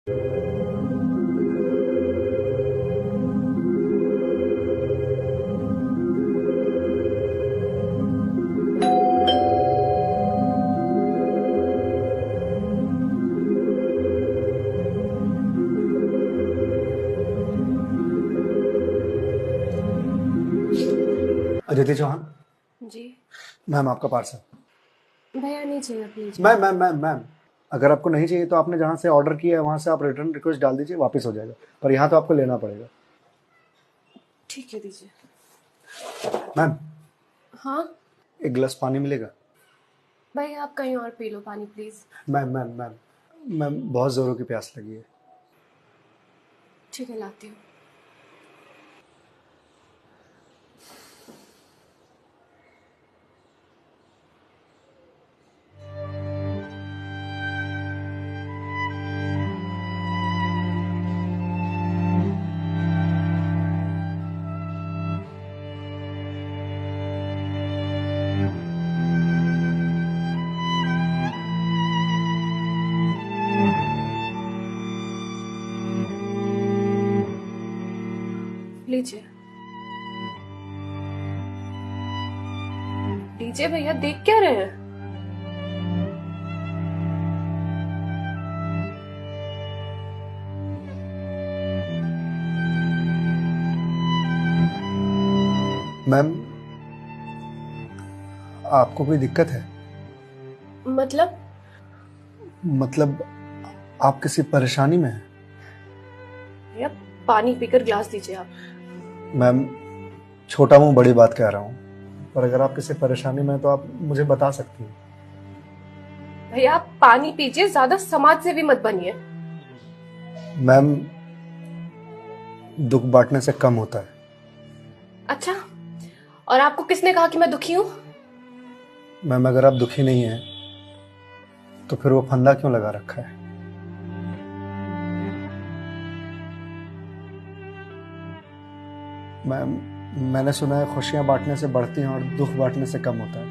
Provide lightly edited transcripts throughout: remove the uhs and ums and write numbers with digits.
अदिति चौहान। जी। Ma'am आपका parcel. भैया नहीं चाहिए प्लीज। मैम अगर आपको नहीं चाहिए तो आपने जहाँ से ऑर्डर किया है वहाँ से आप रिटर्न रिक्वेस्ट डाल दीजिए, वापस हो जाएगा, पर यहाँ तो आपको लेना पड़ेगा। ठीक है दीजिए। मैम हाँ एक गिलास पानी मिलेगा? भैया आप कहीं और पी लो पानी प्लीज। मैम बहुत ज़ोरों की प्यास लगी है। ठीक है लाती हूँ। लीजिए लीजिए भैया, देख क्या रहे हैं? मैम आपको कोई दिक्कत है? मतलब आप किसी परेशानी में हैं? भैया पानी पीकर ग्लास दीजिए आप। मैम छोटा मुंह बड़ी बात कह रहा हूँ, पर अगर आप किसी परेशानी में हैं तो आप मुझे बता सकती हैं। भैया आप पानी पीजिए, ज्यादा समाज से भी मत बनिए। मैम दुख बांटने से कम होता है। अच्छा, और आपको किसने कहा कि मैं दुखी हूँ? मैम अगर आप दुखी नहीं हैं तो फिर वो फंदा क्यों लगा रखा है? मैम मैंने सुना है खुशियां बांटने से बढ़ती हैं और दुख बांटने से कम होता है।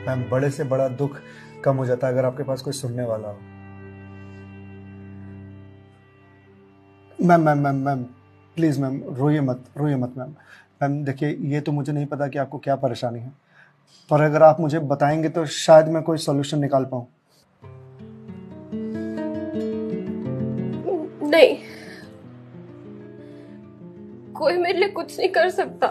मैम बड़े से बड़ा दुख कम हो जाता है अगर आपके पास कोई सुनने वाला हो। मैम प्लीज मैम रोइए मत मैम देखिए, ये तो मुझे नहीं पता कि आपको क्या परेशानी है, पर अगर आप मुझे बताएंगे तो शायद मैं कोई सॉल्यूशन निकाल पाऊं। नहीं, कोई मेरे लिए कुछ नहीं कर सकता।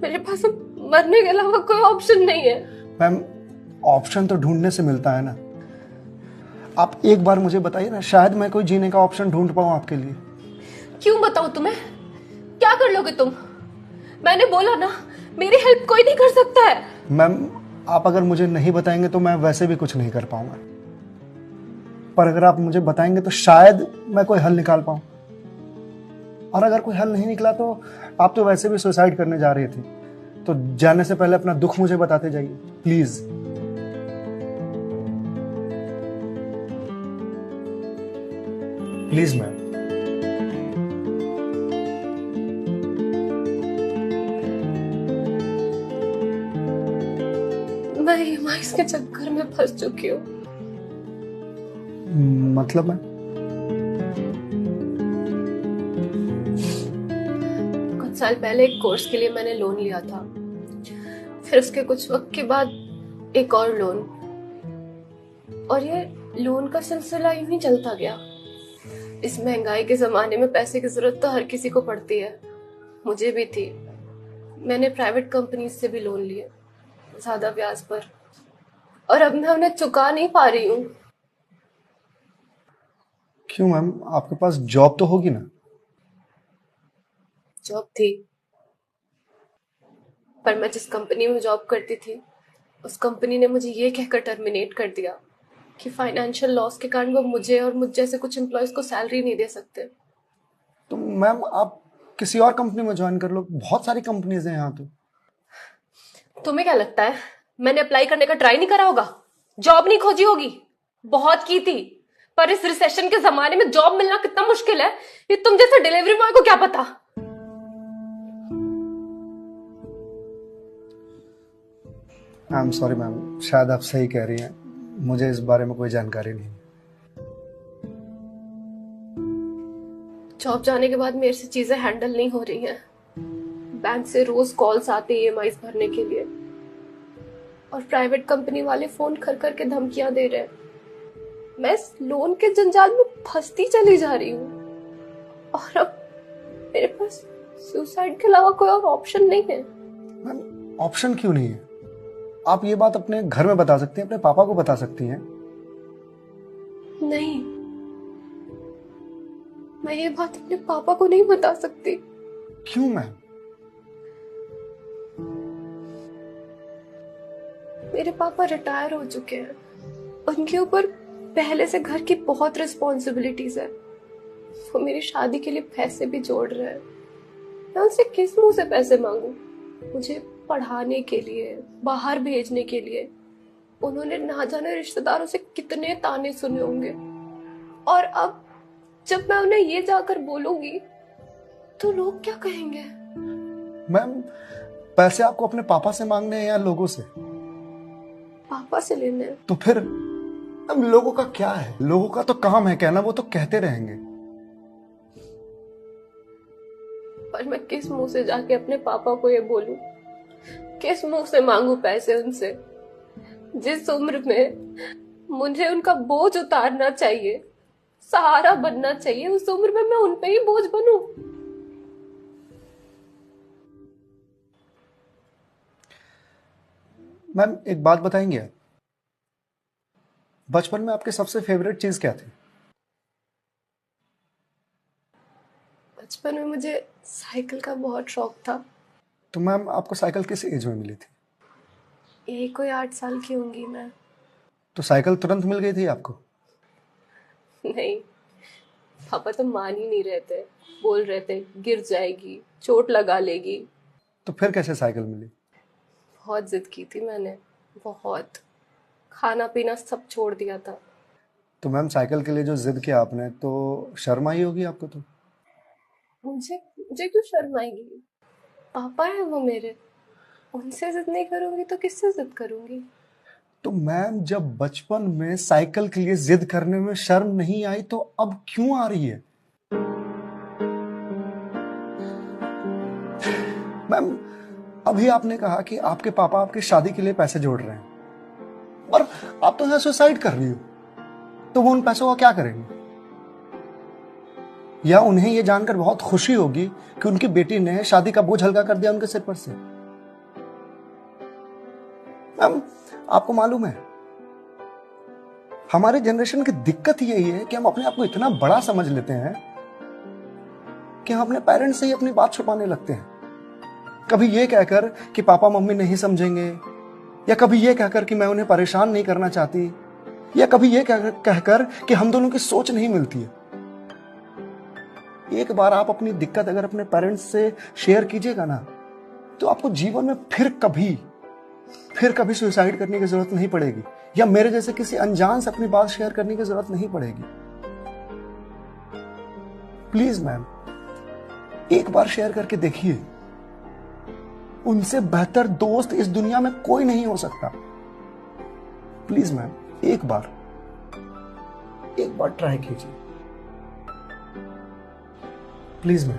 मेरे पास अब मरने के अलावा कोई ऑप्शन नहीं है। मैम ऑप्शन तो ढूंढने से मिलता है ना। आप एक बार मुझे बताइए ना, शायद मैं कोई जीने का ऑप्शन ढूंढ पाऊं आपके लिए। क्यों बताऊं तुम्हें? क्या कर लोगे तुम? मैंने बोला ना, मेरी हेल्प कोई नहीं कर सकता है। मैम आप अगर मुझे नहीं बताएंगे तो मैं वैसे भी कुछ नहीं कर पाऊंगा, पर अगर आप मुझे बताएंगे तो शायद मैं कोई हल निकाल पाऊं। और अगर कोई हल नहीं निकला तो आप तो वैसे भी सुसाइड करने जा रही थी, तो जाने से पहले अपना दुख मुझे बताते जाइए प्लीज। Please ma'am. मैं ईएमआईस के चक्कर में फंस चुकी हूँ। मतलब मैं कुछ साल पहले एक कोर्स के लिए मैंने लोन लिया था, फिर उसके कुछ वक्त के बाद एक और लोन, और ये लोन का सिलसिला यूं ही चलता गया। इस महंगाई के जमाने में पैसे की जरूरत तो हर किसी को पड़ती है, मुझे भी थी। मैंने प्राइवेट कंपनी से भी लोन लिए, ज्यादा ब्याज पर, और अब मैं उन्हें चुका नहीं पा रही हूँ। क्यों मैम, आपके पास जॉब तो होगी ना? जॉब थी, पर मैं जिस कंपनी में जॉब करती थी उस कंपनी ने मुझे ये कहकर टर्मिनेट कर दिया कि फाइनेंशियल लॉस के कारण वो मुझे और मुझ जैसे कुछ एम्प्लॉयज को सैलरी नहीं दे सकते। तो मैम आप किसी और कंपनी में ज्वाइन कर लो, बहुत सारी कंपनीज हैं यहाँ तो। तुम्हें क्या लगता है मैंने अप्लाई करने का ट्राई नहीं करा होगा? जॉब नहीं खोजी होगी? बहुत की थी, पर इस रिसेशन के जमाने में जॉब मिलना कितना मुश्किल है ये तुम जैसे डिलीवरी बॉय को क्या पता। आई एम सॉरी मैम, शायद आप सही कह रही हैं, मुझे इस बारे में कोई जानकारी नहीं है। जॉब जाने के बाद मेरे से चीजें हैंडल नहीं हो रही हैं। बैंक से रोज कॉल्स आते ईएमआईज भरने के लिए, और प्राइवेट कंपनी वाले फोन कर कर के धमकियां दे रहे हैं। मैं इस लोन के जंजाल में फंसती चली जा रही हूँ, और अब मेरे पास सुसाइड के अलावा कोई और ऑप्शन नहीं है। मैम, ऑप्शन क्यों नहीं है? आप ये बात अपने घर में बता सकती हैं, अपने पापा को बता सकती हैं। नहीं, मैं ये बात अपने पापा को नहीं बता सकती। क्यों मैम? मेरे पापा रिटायर हो चुके हैं, उनके ऊपर पहले से घर की बहुत रिस्पॉन्सिबिलिटीज है। वो मेरी शादी के लिए पैसे भी जोड़ रहे हैं। मैं उनसे किस मुंह से पैसे मांगू? मुझे पढ़ाने के लिए, बाहर भेजने के लिए उन्होंने ना जाने रिश्तेदारों से कितने ताने सुने होंगे, और अब जब मैं उन्हें ये जाकर बोलूंगी तो लोग क्या कहेंगे? मैम, पैसे आपको अपने पापा से मांगने हैं या लोगों से? पापा से लेने हैं। तो फिर अब लोगों का क्या है? लोगों का तो काम है कहना, वो तो कहते रहेंगे। पर मैं किस मुंह से जाके अपने पापा को ये बोलूं? किस मुंह से मांगू पैसे उनसे? जिस उम्र में मुझे उनका बोझ उतारना चाहिए, सहारा बनना चाहिए, उस उम्र में मैं उन पे ही बोझ बनूं? मैम, एक बात बताएंगे आप? बचपन में आपकी सबसे फेवरेट चीज क्या थी? बचपन में मुझे साइकिल का बहुत शौक था। तो मैम, आपको साइकिल किस एज में मिली थी? यही कोई 8 साल की होंगी मैं। तो साइकिल तुरंत मिल गई थी आपको? नहीं, पापा तो मान ही नहीं रहे थे। बोल रहे थे गिर जाएगी, चोट लगा लेगी। तो फिर कैसे साइकिल मिली? बहुत जिद की थी मैंने, बहुत। खाना पीना सब छोड़ दिया था। तो मैम, साइकिल के लिए जो जिद किया आपने, तो शर्म आई होगी आपको? तो मुझे मुझे क्यों शर्म आएगी? पापा है वो मेरे, उनसे जिद नहीं करूंगी तो किससे जिद करूंगी? तो मैम, जब बचपन में साइकिल के लिए जिद करने में शर्म नहीं आई, तो अब क्यों आ रही है? मैम, अभी आपने कहा कि आपके पापा आपकी शादी के लिए पैसे जोड़ रहे हैं, और आप तो यहाँ सुसाइड कर रही हो। तो वो उन पैसों का क्या करेंगे? या उन्हें ये जानकर बहुत खुशी होगी कि उनकी बेटी ने शादी का बोझ हल्का कर दिया उनके सिर पर से। मैम, आपको मालूम है, हमारे जनरेशन की दिक्कत यही है कि हम अपने आप को इतना बड़ा समझ लेते हैं कि हम अपने पेरेंट्स से ही अपनी बात छुपाने लगते हैं। कभी ये कहकर कि पापा मम्मी नहीं समझेंगे, या कभी ये कहकर कि मैं उन्हें परेशान नहीं करना चाहती, या कभी ये कहकर कि हम दोनों की सोच नहीं मिलती है। एक बार आप अपनी दिक्कत अगर अपने पेरेंट्स से शेयर कीजिएगा ना, तो आपको जीवन में फिर कभी सुसाइड करने की जरूरत नहीं पड़ेगी, या मेरे जैसे किसी अनजान से अपनी बात शेयर करने की जरूरत नहीं पड़ेगी। प्लीज मैम, एक बार शेयर करके देखिए। उनसे बेहतर दोस्त इस दुनिया में कोई नहीं हो सकता। प्लीज मैम, एक बार ट्राई कीजिए, प्लीज मैम।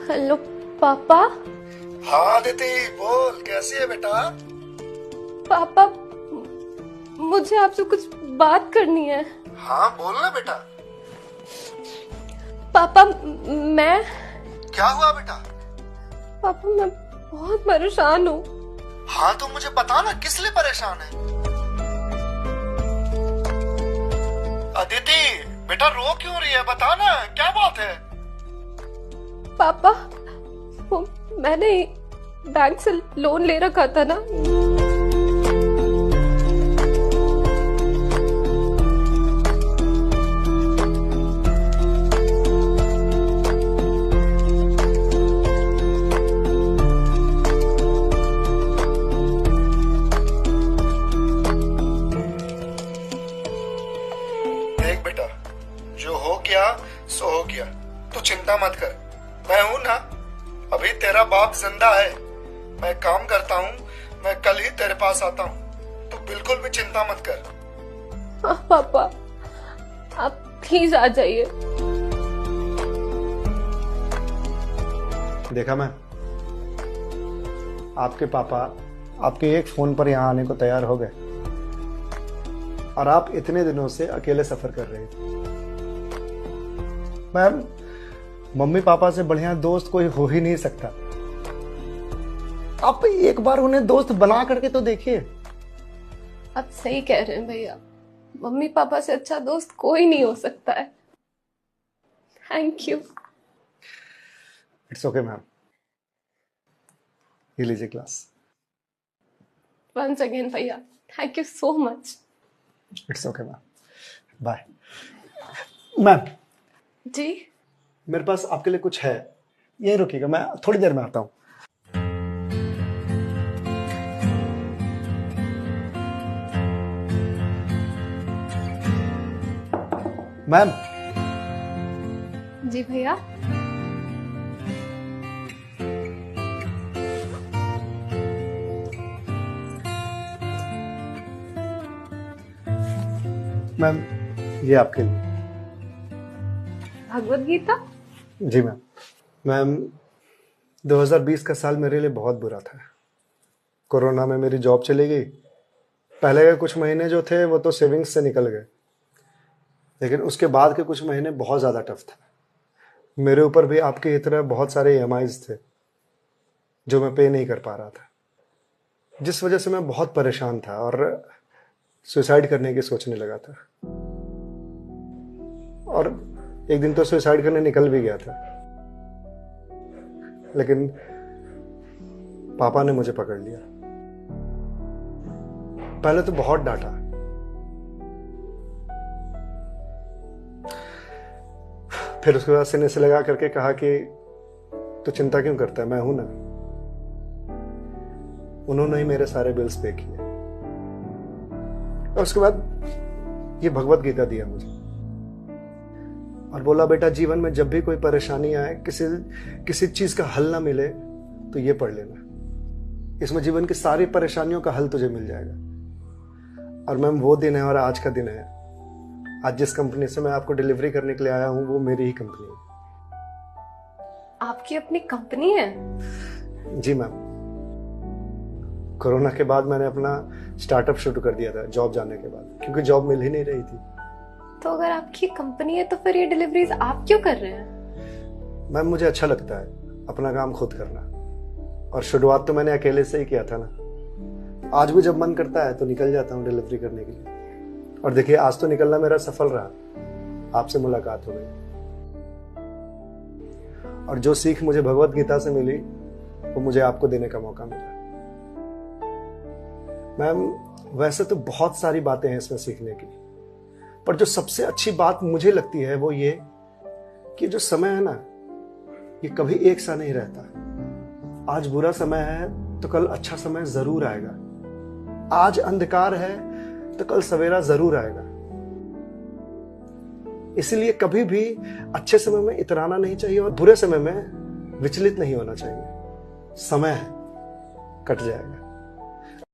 हेलो पापा। हाँ दीदी, बोल, कैसी है बेटा? पापा, मुझे आपसे कुछ बात करनी है। हाँ बोल ना बेटा। पापा, मैं क्या हुआ बेटा? पापा, मैं बहुत परेशान हूँ। हाँ तो मुझे बता ना, किस लिए परेशान है? अदिति बेटा, रो क्यों रही है? बता ना, क्या बात है? पापा, वो मैंने बैंक से लोन ले रखा था ना, देख बेटा, जो हो गया सो हो गया, तू चिंता मत कर, मैं हूं ना। अभी तेरा बाप जिंदा है, मैं काम करता हूँ, मैं कल ही तेरे पास आता हूँ, तू बिल्कुल भी चिंता मत कर। हाँ पापा, आप प्लीज आ जाइए। देखा मैं, आपके पापा आपके एक फोन पर यहाँ आने को तैयार हो गए और आप इतने दिनों से अकेले सफर कर रहे थे। मैम, मम्मी पापा से बढ़िया दोस्त कोई हो ही नहीं सकता। आप एक बार उन्हें दोस्त बना करके तो देखिए। आप सही कह रहे हैं भैया, मम्मी पापा से अच्छा दोस्त कोई नहीं हो सकता है। Thank you. It's okay ma'am, ये लीजिए ग्लास। वंस अगेन भैया, thank you so much. It's okay ma'am, bye. Ma'am जी? मेरे पास आपके लिए कुछ है, यही रुकिएगा, मैं थोड़ी देर में आता हूँ। मैम। जी भैया। मैम, ये आपके लिए। भगवत गीता? जी मैम। मैम, 2020 का साल मेरे लिए बहुत बुरा था। कोरोना में मेरी जॉब चली गई। पहले के कुछ महीने जो थे वो तो सेविंग्स से निकल गए, लेकिन उसके बाद के कुछ महीने बहुत ज़्यादा टफ था। मेरे ऊपर भी आपकी तरह बहुत सारे EMIs थे जो मैं पे नहीं कर पा रहा था, जिस वजह से मैं बहुत परेशान था और सुसाइड करने की सोचने लगा था। और एक दिन तो सुसाइड करने निकल भी गया था, लेकिन पापा ने मुझे पकड़ लिया। पहले तो बहुत डांटा, फिर उसके बाद सीने से लगा करके कहा कि तू चिंता क्यों करता है, मैं हूं ना। उन्होंने ही मेरे सारे बिल्स पे किए और उसके बाद ये भगवत गीता दिया मुझे और बोला, बेटा जीवन में जब भी कोई परेशानी आए, किसी चीज का हल ना मिले तो ये पढ़ लेना। इसमें जीवन की सारी परेशानियों का हल तुझे मिल जाएगा। और मैम, वो दिन है और आज का दिन है। आज जिस कंपनी से मैं आपको डिलीवरी करने के लिए आया हूं वो मेरी ही कंपनी है। आपकी अपनी कंपनी है? जी मैम। कोरोना के बाद मैंने अपना स्टार्टअप शुरू कर दिया था जॉब जाने के बाद, क्योंकि जॉब मिल ही नहीं रही थी। तो अगर आपकी कंपनी है तो फिर ये डिलीवरीज आप क्यों कर रहे हैं? मैम, मुझे अच्छा लगता है अपना काम खुद करना, और शुरुआत तो मैंने अकेले से ही किया था ना। आज भी जब मन करता है तो निकल जाता हूँ डिलीवरी करने के लिए। और देखिए, आज तो निकलना मेरा सफल रहा, आपसे मुलाकात हो गई। और जो सीख मुझे भगवत गीता से मिली वो मुझे आपको देने का मौका मिला। मैम, वैसे तो बहुत सारी बातें हैं इसमें सीखने की, पर जो सबसे अच्छी बात मुझे लगती है वो ये कि जो समय है ना, ये कभी एक सा नहीं रहता। आज बुरा समय है तो कल अच्छा समय जरूर आएगा। आज अंधकार है तो कल सवेरा जरूर आएगा। इसलिए कभी भी अच्छे समय में इतराना नहीं चाहिए और बुरे समय में विचलित नहीं होना चाहिए। समय है, कट जाएगा।